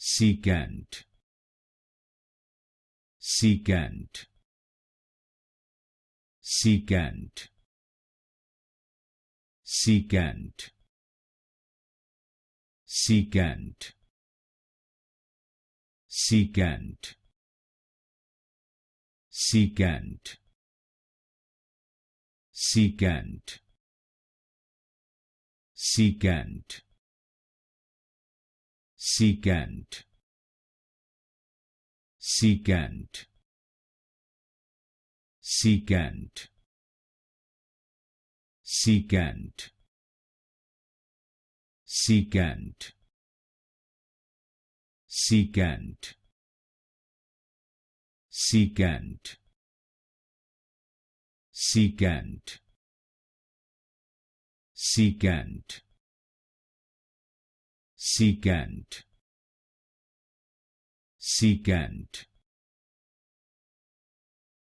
Secant, secant, secant, secant, secant, secant, secant, secant, secant, secant, secant, secant, secant, secant, secant, secant, secant, secant, secant, secant,